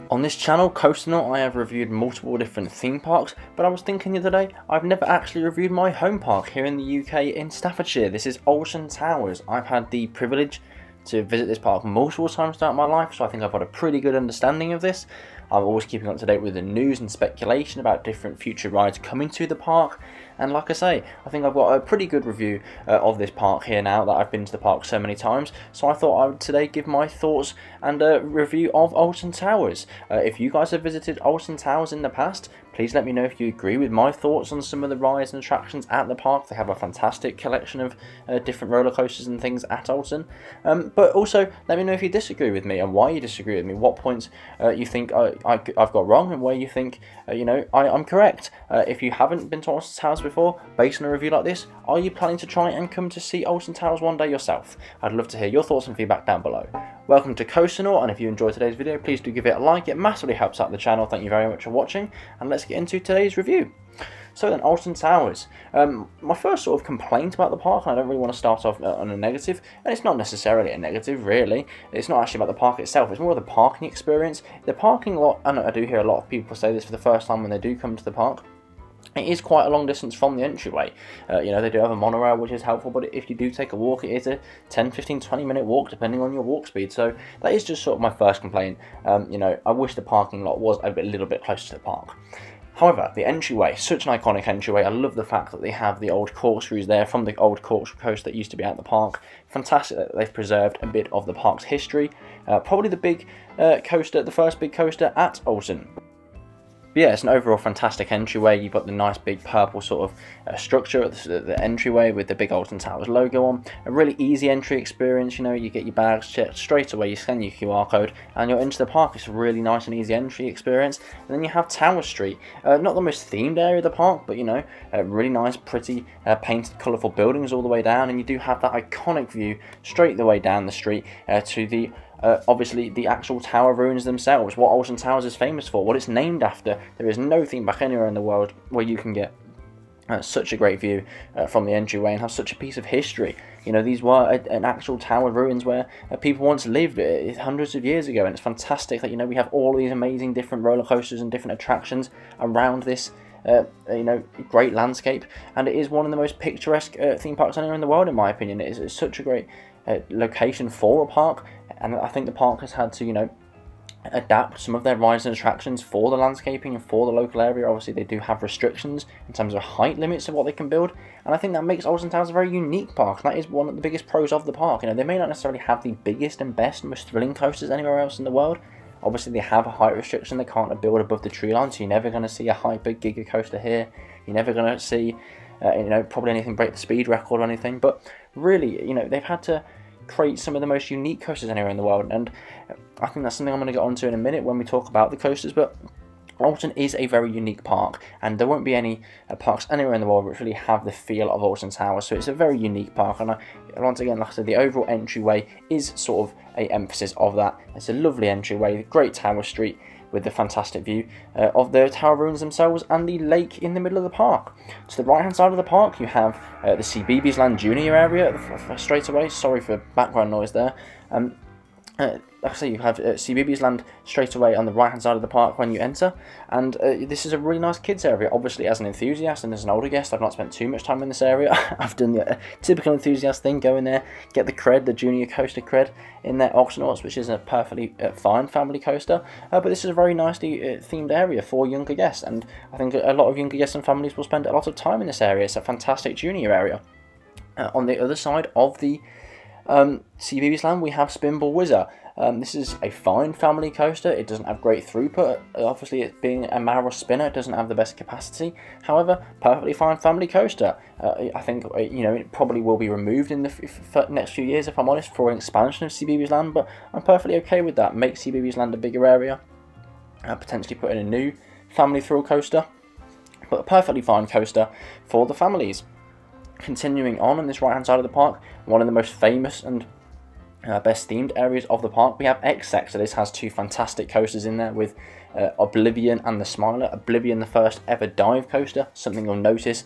On this channel, Coasternaut, I have reviewed multiple different theme parks, but I was thinking the other day, I've never actually reviewed my home park here in the UK in Staffordshire. This is Alton Towers. I've had the privilege to visit this park multiple times throughout my life, so I think I've got a pretty good understanding of this. I'm always keeping up to date with the news and speculation about different future rides coming to the park, and like I say, I think I've got a pretty good review of this park here now that I've been to the park so many times. So I thought I would today give my thoughts and a review of Alton Towers. If you guys have visited Alton Towers in the past, please let me know if you agree with my thoughts on some of the rides and attractions at the park. They have a fantastic collection of different roller coasters and things at Alton. But also, let me know if you disagree with me and why you disagree with me. What points you think I've got wrong and where you think I'm correct. If you haven't been to Alton Towers before, based on a review like this, are you planning to try and come to see Alton Towers one day yourself? I'd love to hear your thoughts and feedback down below. Welcome to Coasternaut, and if you enjoyed today's video, please do give it a like. It massively helps out the channel. Thank you very much for watching, and let's get into today's review. So then, Alton Towers. My first sort of complaint about the park, and I don't really want to start off on a negative, and it's not necessarily a negative, really. It's not actually about the park itself, it's more of the parking experience. The parking lot, and I do hear a lot of people say this for the first time when they do come to the park, it is quite a long distance from the entryway. They do have a monorail, which is helpful, but if you do take a walk, it is a 10, 15, 20 minute walk depending on your walk speed. So that is just sort of my first complaint. I wish the parking lot was a little bit closer to the park. However, the entryway, such an iconic entryway. I love the fact that they have the old corkscrews there from the old corkscrew coaster that used to be at the park. Fantastic that they've preserved a bit of the park's history. Probably the big coaster, the first big coaster at Alton. But yeah, it's an overall fantastic entryway. You've got the nice big purple sort of structure at the entryway with the big Alton Towers logo on. A really easy entry experience. You get your bags checked straight away, you scan your QR code and you're into the park. It's a really nice and easy entry experience. And then you have Tower Street, not the most themed area of the park, but really nice, pretty painted, colourful buildings all the way down, and you do have that iconic view straight the way down the street to the obviously the actual tower ruins themselves, what Alton Towers is famous for, what it's named after. There is no theme park anywhere in the world where you can get such a great view from the entryway and have such a piece of history. These were an actual tower ruins where people once lived hundreds of years ago, and it's fantastic that we have all these amazing different roller coasters and different attractions around this great landscape, and it is one of the most picturesque theme parks anywhere in the world, in my opinion. It's such a great location for a park, and I think the park has had to adapt some of their rides and attractions for the landscaping and for the local area. Obviously they do have restrictions in terms of height limits of what they can build, and I think that makes Alton Towers a very unique park, and that is one of the biggest pros of the park. They may not necessarily have the biggest and best and most thrilling coasters anywhere else in the world. Obviously they have a height restriction, they can't build above the tree line, so you're never going to see a hyper giga coaster here. You're never going to see probably anything break the speed record or anything, but really they've had to create some of the most unique coasters anywhere in the world, and I think that's something I'm going to get onto in a minute when we talk about the coasters. But Alton is a very unique park, and there won't be any parks anywhere in the world which really have the feel of Alton Towers, so it's a very unique park. And once again, like I said, the overall entryway is sort of an emphasis of that. It's a lovely entryway, great Tower Street with the fantastic view of the tower ruins themselves and the lake in the middle of the park. To the right hand side of the park you have the CBeebies Land Junior area straight away. Sorry for background noise there. Like I say, you have CBeebies Land straight away on the right hand side of the park when you enter, and this is a really nice kids area. Obviously, as an enthusiast and as an older guest, I've not spent too much time in this area. I've done the typical enthusiast thing, go in there, get the cred, the junior coaster cred in their Coasternaut, which is a perfectly fine family coaster, but this is a very nicely themed area for younger guests, and I think a lot of younger guests and families will spend a lot of time in this area. It's a fantastic junior area. On the other side of the CBeebies Land we have Spinball Whizzer. This is a fine family coaster. It doesn't have great throughput. Obviously, it being a Mara spinner, it doesn't have the best capacity. However, perfectly fine family coaster. I think it probably will be removed in the next few years, if I'm honest, for an expansion of CBeebies Land. But I'm perfectly okay with that. Make CBeebies Land a bigger area. Potentially put in a new family thrill coaster, but a perfectly fine coaster for the families. Continuing on this right hand side of the park, one of the most famous and best themed areas of the park, we have X Sector. This has two fantastic coasters in there with Oblivion and the Smiler. Oblivion, the first ever dive coaster, something you'll notice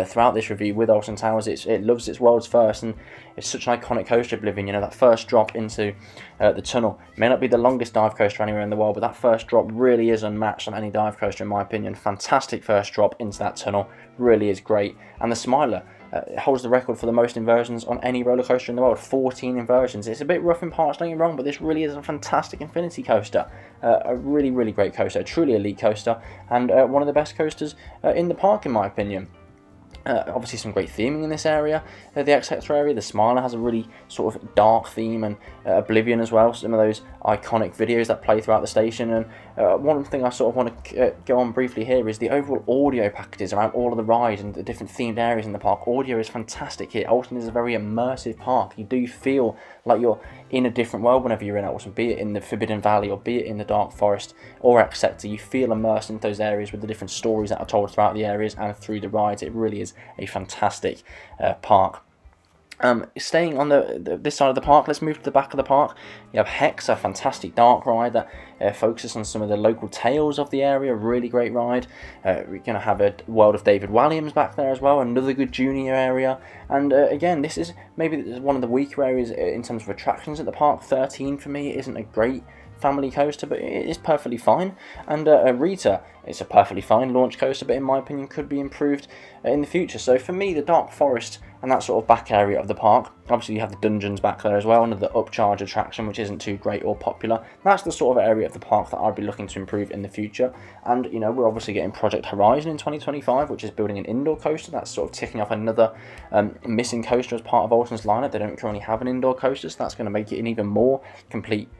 throughout this review with Alton Towers. It loves its world's first, and it's such an iconic coaster, Oblivion. You know, that first drop into the tunnel may not be the longest dive coaster anywhere in the world, but that first drop really is unmatched on any dive coaster in my opinion. Fantastic first drop into that tunnel, really is great. And the Smiler, it holds the record for the most inversions on any roller coaster in the world, 14 inversions. It's a bit rough in parts, don't get me wrong, but this really is a fantastic infinity coaster. A really, really great coaster, a truly elite coaster, and one of the best coasters in the park in my opinion. Obviously some great theming in this area, the X Sector area. The Smiler has a really sort of dark theme, and Oblivion as well, some of those iconic videos that play throughout the station. And one thing I sort of want to go on briefly here is the overall audio packages around all of the rides and the different themed areas in the park. Audio is fantastic here. Alton is a very immersive park. You do feel like you're in a different world whenever you're in Alton, be it in the Forbidden Valley or be it in the Dark Forest or X Sector. You feel immersed into those areas with the different stories that are told throughout the areas and through the rides. It really is a fantastic park. Staying on this side of the park, let's move to the back of the park. You have Hex, a fantastic dark ride that focuses on some of the local tales of the area. Really great ride. We're going to have a World of David Walliams back there as well, another good junior area. And again, this is maybe one of the weaker areas in terms of attractions at the park. 13 for me isn't a great family coaster, but it is perfectly fine. And Rita, it's a perfectly fine launch coaster, but in my opinion could be improved in the future. So for me, the Dark Forest and that sort of back area of the park, obviously you have the dungeons back there as well, and the upcharge attraction, which isn't too great or popular. That's the sort of area of the park that I'd be looking to improve in the future. And you know, we're obviously getting Project Horizon in 2025, which is building an indoor coaster. That's sort of ticking off another missing coaster as part of Alton's lineup. They don't currently have an indoor coaster, so that's going to make it an even more complete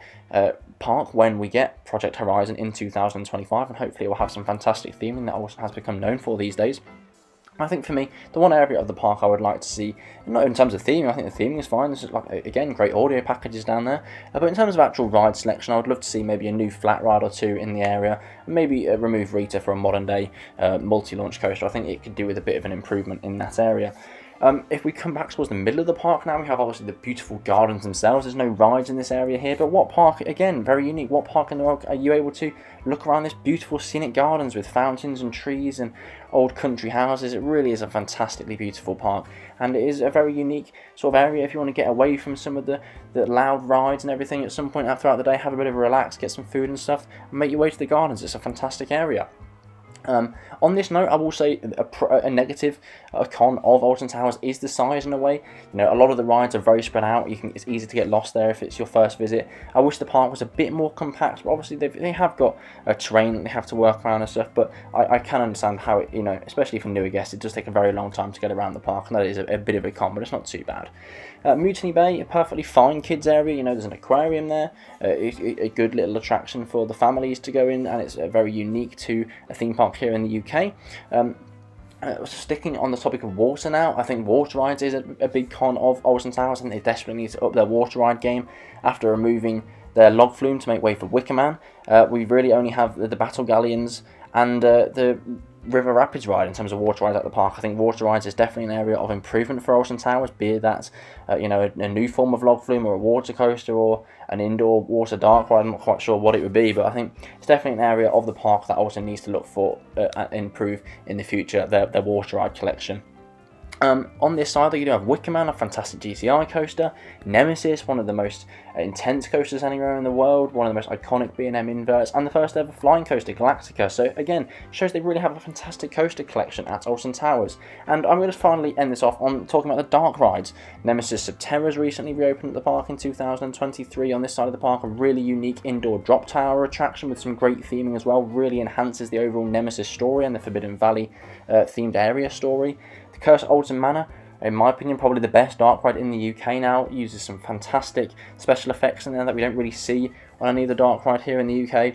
park when we get Project Horizon in 2025, and hopefully it will have some fantastic theming that Alton has become known for these days. I think for me, the one area of the park I would like to see, not in terms of theming, I think the theming is fine. This is like, again, great audio packages down there. But in terms of actual ride selection, I would love to see maybe a new flat ride or two in the area, and maybe remove Rita for a modern day multi-launch coaster. I think it could do with a bit of an improvement in that area. If we come back towards the middle of the park now, we have obviously the beautiful gardens themselves. There's no rides in this area here, but what park, again, very unique, what park in the world are you able to look around this beautiful scenic gardens with fountains and trees and old country houses? It really is a fantastically beautiful park, and it is a very unique sort of area if you want to get away from some of the loud rides and everything at some point throughout the day, have a bit of a relax, get some food and stuff, and make your way to the gardens. It's a fantastic area. On this note, I will say a negative, a con of Alton Towers is the size in a way. You know, a lot of the rides are very spread out. It's easy to get lost there if it's your first visit. I wish the park was a bit more compact, but obviously they have got a terrain that they have to work around and stuff. But I can understand how it, you know, especially for newer guests, it does take a very long time to get around the park, and that is a bit of a con, but it's not too bad. Mutiny Bay, a perfectly fine kids area. You know, there's an aquarium there, a good little attraction for the families to go in, and it's very unique to a theme park here in the UK. Sticking on the topic of water now, I think water rides is a big con of Alton Towers, and they desperately need to up their water ride game after removing their log flume to make way for Wicker Man. We really only have the Battle Galleons and the River Rapids ride in terms of water rides at the park. I think water rides is definitely an area of improvement for Alton Towers, be it that's you know, a new form of log flume or a water coaster or an indoor water dark ride. I'm not quite sure what it would be, but I think it's definitely an area of the park that Alton needs to look for and improve in the future, their water ride collection. On this side, you do have Wicker Man, a fantastic GTI coaster, Nemesis, one of the most intense coasters anywhere in the world, one of the most iconic B&M inverts, and the first ever flying coaster, Galactica. So again, shows they really have a fantastic coaster collection at Alton Towers. And I'm going to finally end this off on talking about the dark rides. Nemesis of Terrors recently reopened at the park in 2023. On this side of the park, a really unique indoor drop tower attraction with some great theming as well, really enhances the overall Nemesis story and the Forbidden Valley themed area story. The Cursed Alton Manor, in my opinion, probably the best dark ride in the UK now. It uses some fantastic special effects in there that we don't really see on any other dark ride here in the UK.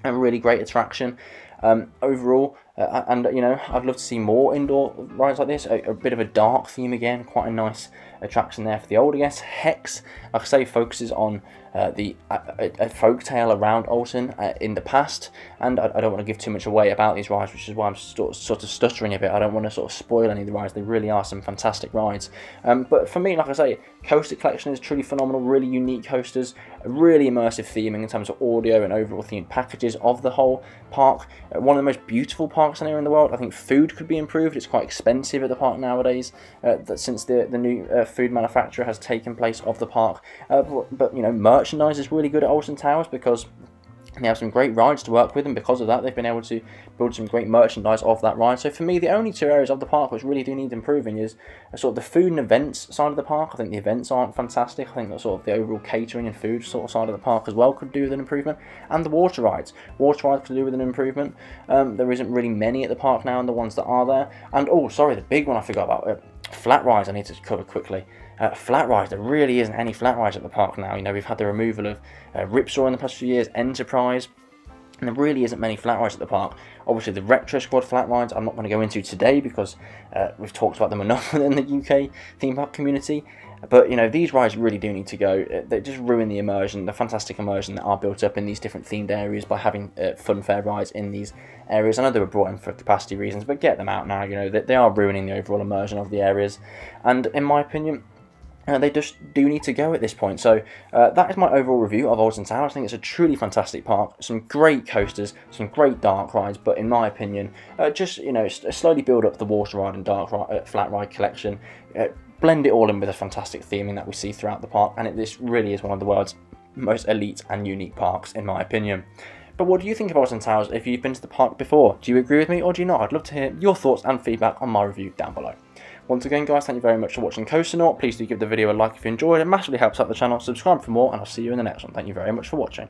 A really great attraction. Overall, And you know, I'd love to see more indoor rides like this. A bit of a dark theme again, quite a nice attraction there for the older guests. Hex, like I say, focuses on a folk tale around Alton in the past, and I don't want to give too much away about these rides, which is why I'm sort of stuttering a bit. I don't want to sort of spoil any of the rides. They really are some fantastic rides. But for me, like I say, Coaster Collection is truly phenomenal. Really unique coasters, really immersive theming in terms of audio and overall themed packages of the whole park. One of the most beautiful parks anywhere in the world. I think food could be improved. It's quite expensive at the park nowadays, since the new food manufacturer has taken place of the park. But you know, merchandise is really good at Alton Towers because they have some great rides to work with, and because of that, they've been able to build some great merchandise of that ride. So for me, the only two areas of the park which really do need improving is sort of the food and events side of the park. I think the events aren't fantastic. I think that sort of the overall catering and food sort of side of the park as well could do with an improvement. And the water rides. Water rides could do with an improvement. There isn't really many at the park now, and the ones that are there. And oh, sorry, the big one I forgot about. Flat rides I need to cover quickly. Flat rides, there really isn't any flat rides at the park now. You know, we've had the removal of Ripsaw in the past few years, Enterprise, and there really isn't many flat rides at the park. Obviously, the Retro Squad flat rides I'm not going to go into today because we've talked about them enough within the UK theme park community. But, you know, these rides really do need to go. They just ruin the immersion, the fantastic immersion that are built up in these different themed areas by having funfair rides in these areas. I know they were brought in for capacity reasons, but get them out now. You know, they are ruining the overall immersion of the areas. And in my opinion, they just do need to go at this point. So that is my overall review of Alton Towers. I think it's a truly fantastic park. Some great coasters, some great dark rides, but in my opinion, just, you know, slowly build up the water ride and flat ride collection. Blend it all in with a fantastic theming that we see throughout the park, and this really is one of the world's most elite and unique parks, in my opinion. But what do you think of Alton Towers if you've been to the park before? Do you agree with me or do you not? I'd love to hear your thoughts and feedback on my review down below. Once again, guys, thank you very much for watching Coasternaut. Please do give the video a like if you enjoyed. It massively helps out the channel. Subscribe for more, and I'll see you in the next one. Thank you very much for watching.